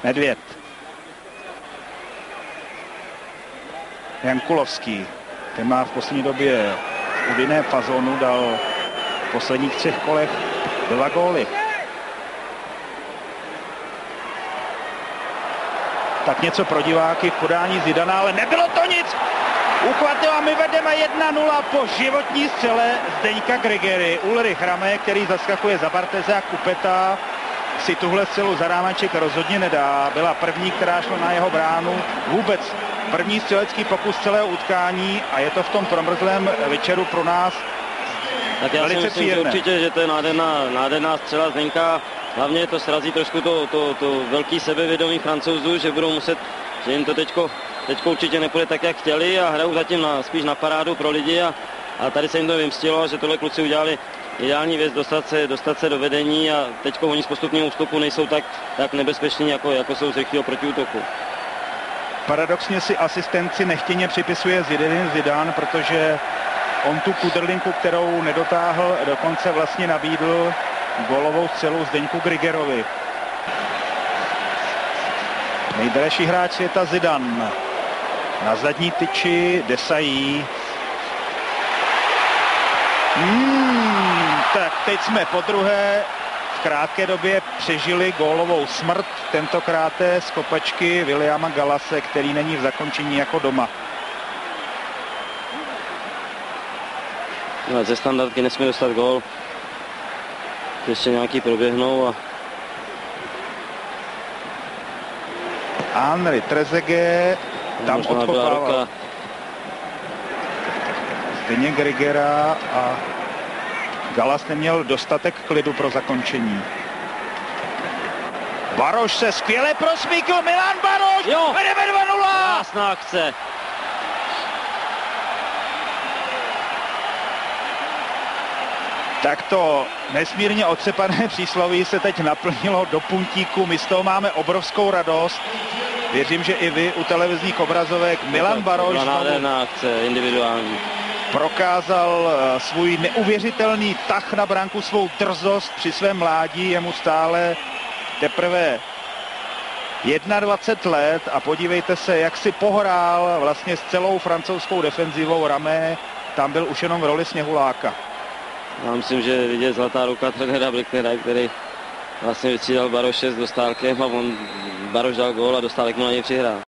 Nedvěd. Jankulovský. Ten má v poslední době v jiné fazonu, dal v posledních 3 kolech 2 góly. Tak něco pro diváky v podání Zidana, ale nebylo to nic. Uchvatil a my vedeme 1-0 po životní střele Zdeňka Grigery. Ulrich Rame, který zaskakuje za Barteze a Kupeta, si tuhle střelu za rámeček rozhodně nedá. Byla první, která šla na jeho bránu. Vůbec první střelecký pokus celého utkání a je to v tom promrzlém večeru pro nás tak já velice si myslím, příjemné. že určitě, že to je nádherná střela Zdeňka. Hlavně to srazí trošku to velký sebevědomí Francouzů, že budou muset, že jim to teďko určitě nepůjde tak, jak chtěli a hrajou zatím spíš na parádu pro lidi a tady se jim to vymstilo, že tohle kluci udělali ideální věc, dostat se do vedení a teďko oni z postupného ústupu nejsou tak nebezpeční, jako jsou z rychlého protiútoku. Paradoxně si asistenci nechtěně připisuje Zinedine Zidane, protože on tu kudrlinku, kterou nedotáhl, dokonce vlastně nabídl gólovou střelu Zdeňku Grigerovi. Nejdražší hráč světa Zidane. Na zadní tyči Desailly. Tak teď jsme podruhé v krátké době přežili gólovou smrt. Tentokrát z kopačky Williama Gallase, který není v zakončení jako doma. No, ze standardky nesmí dostat gól. Ještě nějaký proběhnou a Henry Trezeguet tam odkopával Zdeněk Grigera a Gallas neměl dostatek klidu pro zakončení. Baroš se skvěle prosmíkl, Milan Baroš, vedeme 2-0. Krásná akce. Tak to nesmírně otřepané přísloví se teď naplnilo do puntíku. My z toho máme obrovskou radost. Věřím, že i vy u televizních obrazovek. Milan Baroš nádherná akce, individuální. Prokázal svůj neuvěřitelný tah na branku, svou drzost při svém mládí. Je mu stále teprve 21 let a podívejte se, jak si pohrál vlastně s celou francouzskou defenzivou. Ramé tam byl už jenom v roli sněhuláka. Já myslím, že vidět zlatá ruka trenéra Blicknera, který vlastně vystřídal Baroše s Dostálkem a Baroš dal gól a Dostálek mu na něj přihrál.